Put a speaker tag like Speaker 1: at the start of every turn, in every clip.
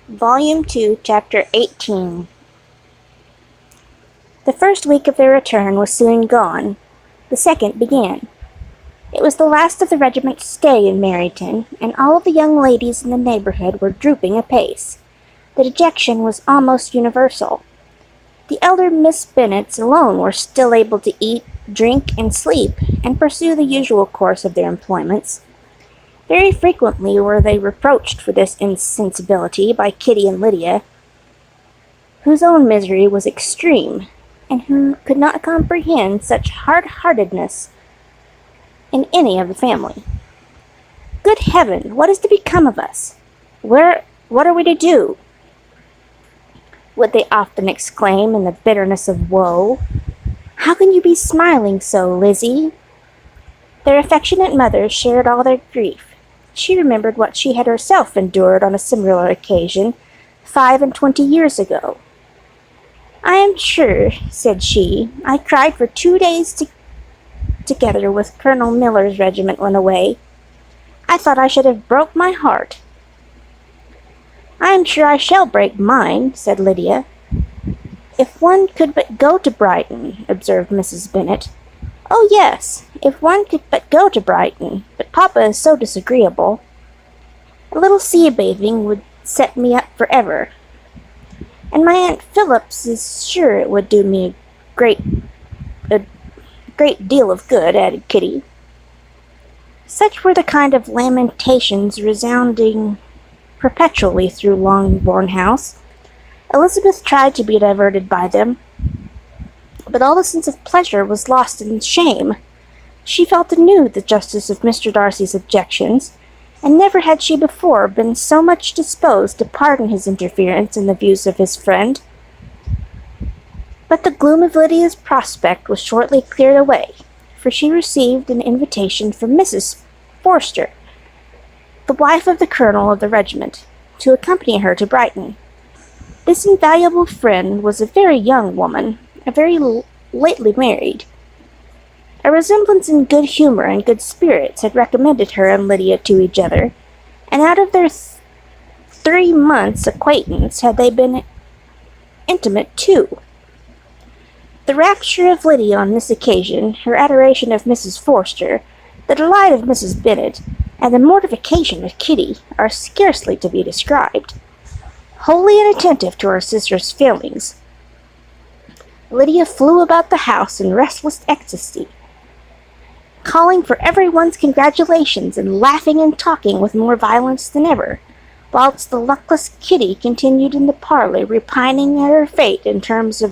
Speaker 1: Volume 2, Chapter 18. The first week of their return was soon gone. The second began. It was the last of the regiment's stay in Meryton, and all of the young ladies in the neighbourhood were drooping apace. The dejection was almost universal. The elder Miss Bennets alone were still able to eat, drink, and sleep, and pursue the usual course of their employments. Very frequently were they reproached for this insensibility by Kitty and Lydia, whose own misery was extreme, and who could not comprehend such hard-heartedness in any of the family. "Good heaven, what is to become of us? What are we to do?" would they often exclaim in the bitterness of woe. "How can you be smiling so, Lizzie?" Their affectionate mother shared all their grief. She remembered what she had herself endured on a similar occasion 25 years ago. "I am sure," said she, "I cried for 2 days together when Colonel Miller's regiment went away. I thought I should have broke my heart." "I am sure I shall break mine," said Lydia. "If one could but go to Brighton," observed Mrs. Bennet. "Oh, yes, if one could but go to Brighton, but Papa is so disagreeable. A little sea-bathing would set me up for ever. And my Aunt Phillips is sure it would do me a great deal of good," added Kitty. Such were the kind of lamentations resounding perpetually through Longbourn House. Elizabeth tried to be diverted by them, but all the sense of pleasure was lost in shame. She felt anew the justice of Mr. Darcy's objections, and never had she before been so much disposed to pardon his interference in the views of his friend. But the gloom of Lydia's prospect was shortly cleared away, for she received an invitation from Mrs. Forster, the wife of the colonel of the regiment, to accompany her to Brighton. This invaluable friend was a very young woman, very lately married. A resemblance in good humour and good spirits had recommended her and Lydia to each other, and out of their 3 months' acquaintance had they been intimate too. The rapture of Lydia on this occasion, her adoration of Mrs. Forster, the delight of Mrs. Bennet, and the mortification of Kitty are scarcely to be described. Wholly inattentive to her sister's feelings, Lydia flew about the house in restless ecstasy, calling for everyone's congratulations and laughing and talking with more violence than ever, whilst the luckless Kitty continued in the parlour repining at her fate in terms as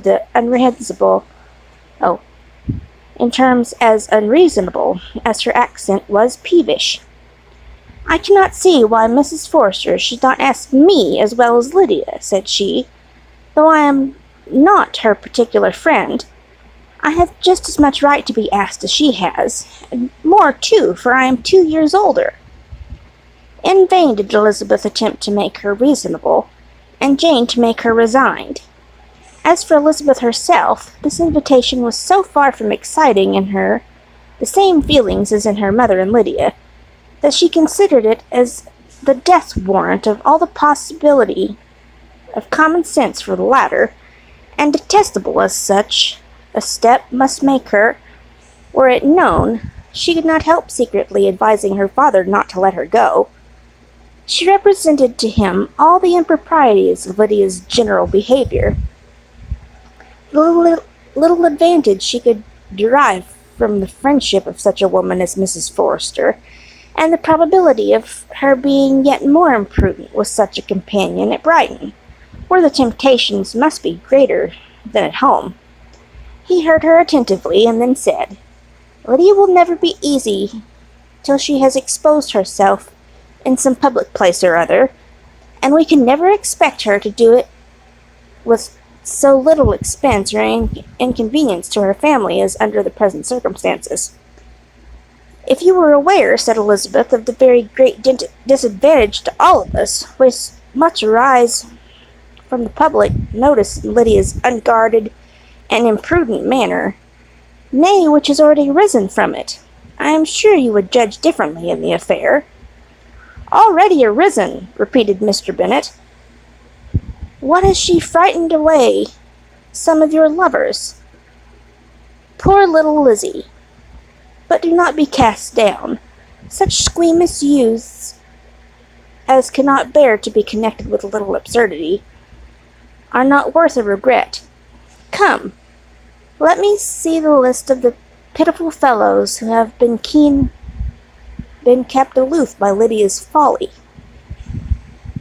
Speaker 1: unreasonable as her accent was peevish. "I cannot see why Mrs. Forster should not ask me as well as Lydia," said she, "though I am not her particular friend. I have just as much right to be asked as she has, and more too, for I am 2 years older." In vain did Elizabeth attempt to make her reasonable, and Jane to make her resigned. As for Elizabeth herself, this invitation was so far from exciting in her the same feelings as in her mother and Lydia, that she considered it as the death warrant of all the possibility of common sense for the latter, and detestable as such a step must make her, were it known, she could not help secretly advising her father not to let her go. She represented to him all the improprieties of Lydia's general behaviour, the little advantage she could derive from the friendship of such a woman as Mrs. Forster, and the probability of her being yet more imprudent with such a companion at Brighton, where the temptations must be greater than at home. He heard her attentively, and then said, "Lydia will never be easy till she has exposed herself in some public place or other, and we can never expect her to do it with so little expense or inconvenience to her family as under the present circumstances." "If you were aware," said Elizabeth, "of the very great disadvantage to all of us, which must arise from the public notice in Lydia's unguarded and imprudent manner, nay, which has already arisen from it, I am sure you would judge differently in the affair." "Already arisen," repeated Mr. Bennet. What has she frightened away some of your lovers? Poor little Lizzie! But do not be cast down. Such squeamish youths as cannot bear to be connected with a little absurdity are not worth a regret. Come, let me see the list of the pitiful fellows who have been kept aloof by Lydia's folly.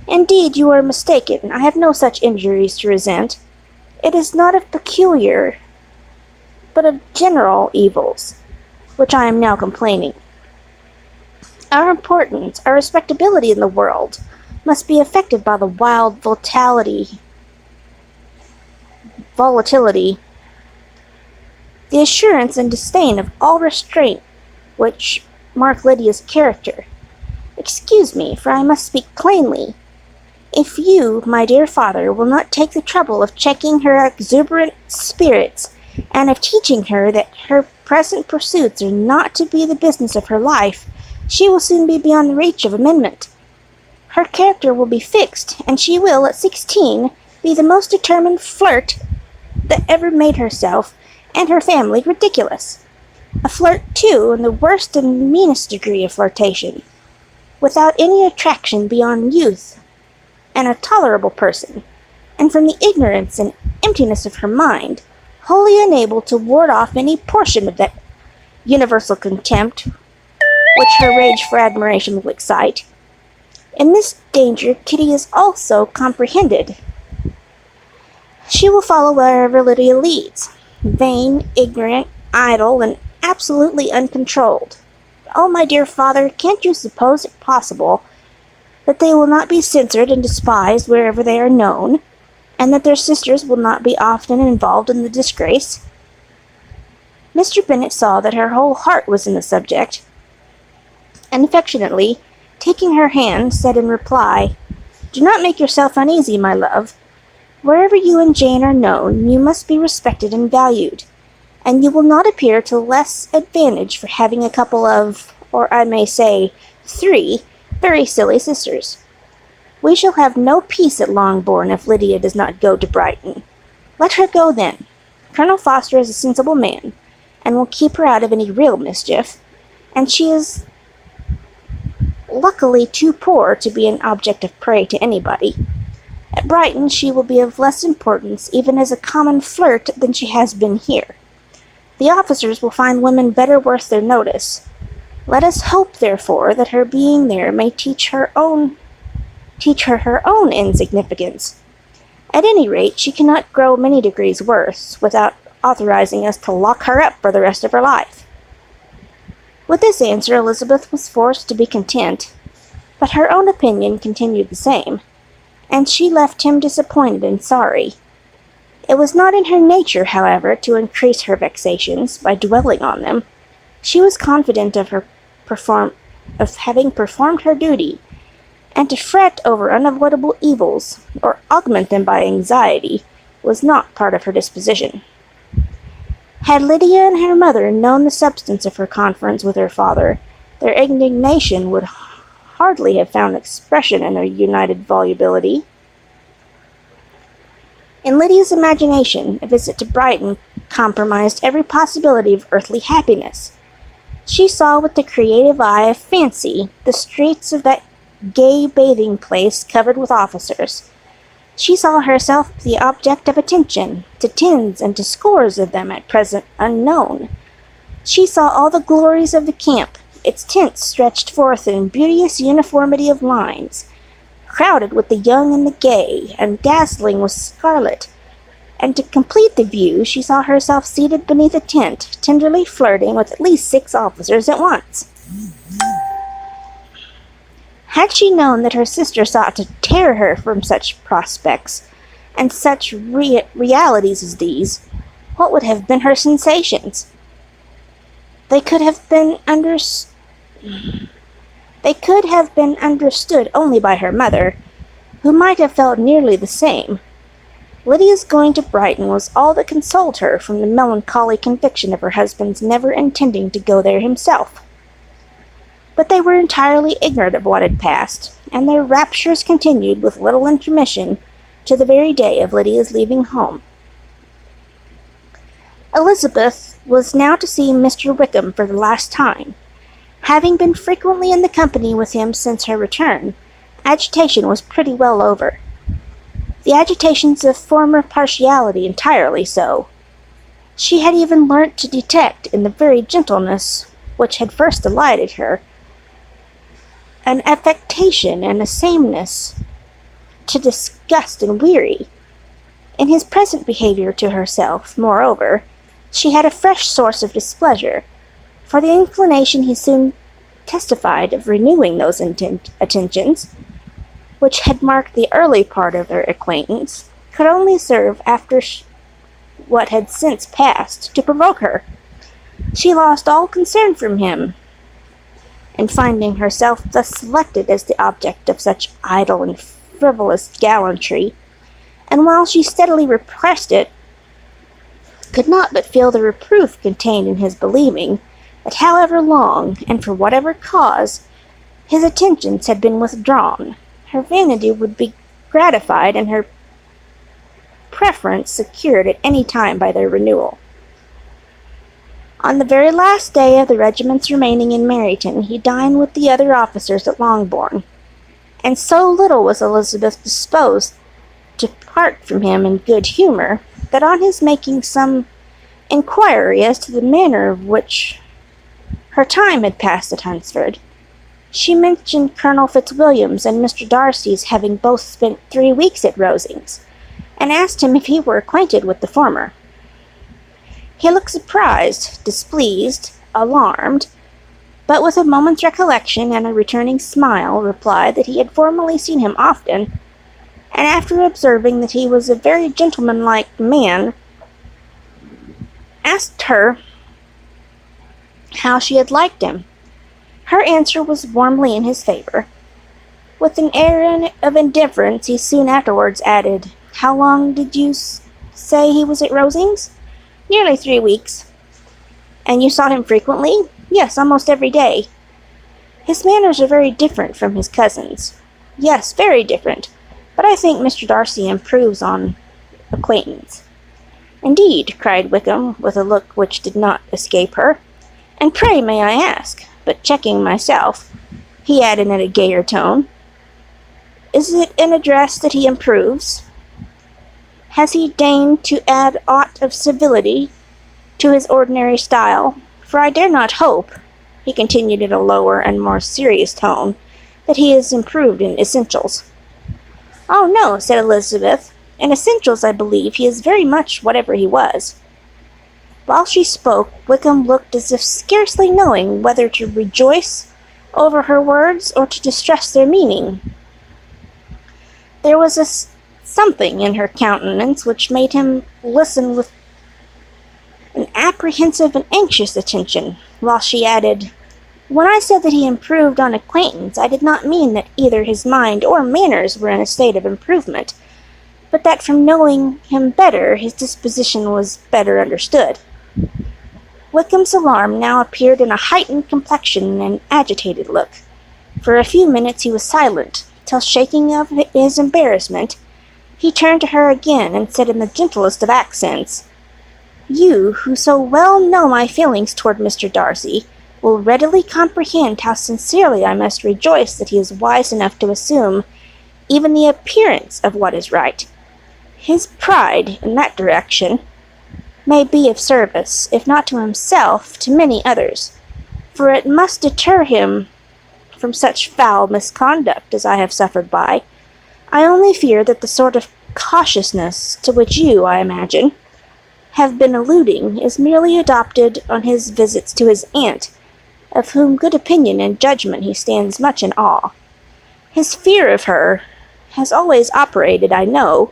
Speaker 1: Indeed, you are mistaken. I have no such injuries to resent. It is not of peculiar, but of general evils, which I am now complaining. Our importance, our respectability in the world, must be affected by the wild volatility, the assurance and disdain of all restraint which mark Lydia's character. Excuse me, for I must speak plainly. If you, my dear father, will not take the trouble of checking her exuberant spirits, and of teaching her that her present pursuits are not to be the business of her life, she will soon be beyond the reach of amendment. Her character will be fixed, and she will, at 16, be the most determined flirt that ever made herself and her family ridiculous. A flirt, too, in the worst and meanest degree of flirtation, without any attraction beyond youth, and a tolerable person, and from the ignorance and emptiness of her mind, wholly unable to ward off any portion of that universal contempt which her rage for admiration will excite. In this danger Kitty is also comprehended. She will follow wherever Lydia leads, vain, ignorant, idle, and absolutely uncontrolled. Oh, my dear father, can't you suppose it possible that they will not be censored and despised wherever they are known, and that their sisters will not be often involved in the disgrace? Mr. Bennet saw that her whole heart was in the subject, and affectionately, taking her hand, said in reply, "Do not make yourself uneasy, my love. Wherever you and Jane are known, you must be respected and valued, and you will not appear to less advantage for having a couple of, or I may say, 3, very silly sisters. We shall have no peace at Longbourn if Lydia does not go to Brighton. Let her go then. Colonel Foster is a sensible man, and will keep her out of any real mischief, and she is luckily too poor to be an object of prey to anybody. At Brighton she will be of less importance even as a common flirt than she has been here. The officers will find women better worth their notice. Let us hope, therefore, that her being there may teach her her own insignificance. At any rate, she cannot grow many degrees worse, without authorizing us to lock her up for the rest of her life." With this answer Elizabeth was forced to be content, but her own opinion continued the same, and she left him disappointed and sorry. It was not in her nature, however, to increase her vexations by dwelling on them. She was confident of having performed her duty, and to fret over unavoidable evils, or augment them by anxiety, was not part of her disposition. Had Lydia and her mother known the substance of her conference with her father, their indignation would hardly have found expression in their united volubility. In Lydia's imagination, a visit to Brighton compromised every possibility of earthly happiness. She saw with the creative eye of fancy the streets of that gay bathing place covered with officers. She saw herself the object of attention to tens and to scores of them at present unknown. She saw all the glories of the camp, its tents stretched forth in beauteous uniformity of lines, crowded with the young and the gay, and dazzling with scarlet. And to complete the view, she saw herself seated beneath a tent, tenderly flirting with at least 6 officers at once. Had she known that her sister sought to tear her from such prospects, and such realities as these, what would have been her sensations? They could have been understood only by her mother, who might have felt nearly the same. Lydia's going to Brighton was all that consoled her from the melancholy conviction of her husband's never intending to go there himself. But they were entirely ignorant of what had passed, and their raptures continued with little intermission to the very day of Lydia's leaving home. Elizabeth was now to see Mr. Wickham for the last time. Having been frequently in the company with him since her return, agitation was pretty well over. The agitations of former partiality entirely so. She had even learnt to detect in the very gentleness which had first delighted her an affectation and a sameness to disgust and weary. In his present behaviour to herself, moreover, she had a fresh source of displeasure, for the inclination he soon testified of renewing those attentions, which had marked the early part of their acquaintance, could only serve after what had since passed to provoke her. She lost all concern from him, and finding herself thus selected as the object of such idle and frivolous gallantry, and while she steadily repressed it, could not but feel the reproof contained in his believing that however long, and for whatever cause, his attentions had been withdrawn, her vanity would be gratified and her preference secured at any time by their renewal. On the very last day of the regiment's remaining in Meryton, he dined with the other officers at Longbourn, and so little was Elizabeth disposed to part from him in good humour, that on his making some inquiry as to the manner of which her time had passed at Hunsford, she mentioned Colonel Fitzwilliam's and Mr. Darcy's having both spent 3 weeks at Rosings, and asked him if he were acquainted with the former. He looked surprised, displeased, alarmed, but with a moment's recollection and a returning smile, replied that he had formerly seen him often, and after observing that he was a very gentlemanlike man, asked her how she had liked him. Her answer was warmly in his favour. With an air of indifference, he soon afterwards added, "How long did you say he was at Rosings?" "Nearly 3 weeks." "And you saw him frequently?" "Yes, almost every day." "His manners are very different from his cousin's." "Yes, very different. But I think Mr. Darcy improves on acquaintance." "Indeed," cried Wickham, with a look which did not escape her. "And pray may I ask," but checking myself, he added in a gayer tone, "is it an address that he improves? Has he deigned to add aught of civility to his ordinary style? For I dare not hope," he continued in a lower and more serious tone, "that he is improved in essentials." "Oh, no," said Elizabeth. "In essentials, I believe, he is very much whatever he was." While she spoke, Wickham looked as if scarcely knowing whether to rejoice over her words or to distrust their meaning. There was something in her countenance which made him listen with an apprehensive and anxious attention, while she added, "When I said that he improved on acquaintance, I did not mean that either his mind or manners were in a state of improvement, but that from knowing him better, his disposition was better understood." Wickham's alarm now appeared in a heightened complexion and an agitated look. For a few minutes he was silent, till, shaking of his embarrassment, he turned to her again and said in the gentlest of accents, "You, who so well know my feelings toward Mr. Darcy, will readily comprehend how sincerely I must rejoice that he is wise enough to assume even the appearance of what is right. His pride, in that direction, may be of service, if not to himself, to many others, for it must deter him from such foul misconduct as I have suffered by. I only fear that the sort of cautiousness to which you, I imagine, have been alluding is merely adopted on his visits to his aunt, of whom good opinion and judgment he stands much in awe. His fear of her has always operated, I know,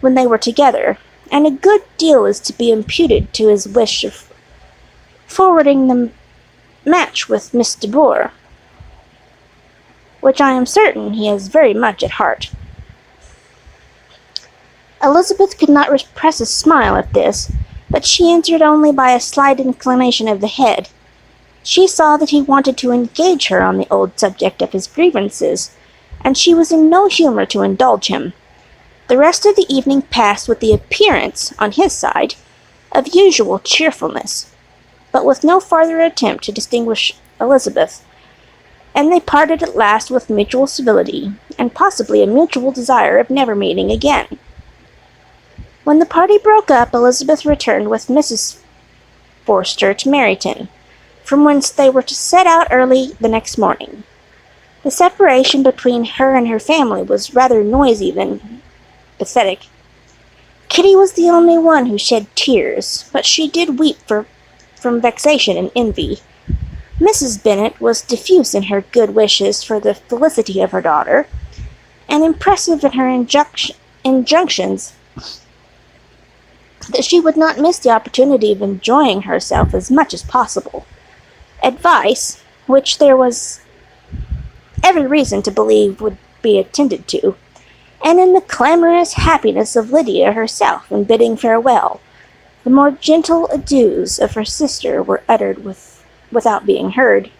Speaker 1: when they were together, and a good deal is to be imputed to his wish of forwarding the match with Miss de Bourgh, which I am certain he has very much at heart." Elizabeth could not repress a smile at this, but she answered only by a slight inclination of the head. She saw that he wanted to engage her on the old subject of his grievances, and she was in no humour to indulge him. The rest of the evening passed with the appearance, on his side, of usual cheerfulness, but with no farther attempt to distinguish Elizabeth, and they parted at last with mutual civility, and possibly a mutual desire of never meeting again. When the party broke up, Elizabeth returned with Mrs. Forster to Meryton, from whence they were to set out early the next morning. The separation between her and her family was rather noisy than pathetic. Kitty was the only one who shed tears, but she did weep from vexation and envy. Mrs. Bennet was diffuse in her good wishes for the felicity of her daughter, and impressive in her injunctions that she would not miss the opportunity of enjoying herself as much as possible. Advice, which there was every reason to believe would be attended to, and in the clamorous happiness of Lydia herself in bidding farewell, the more gentle adieus of her sister were uttered without being heard.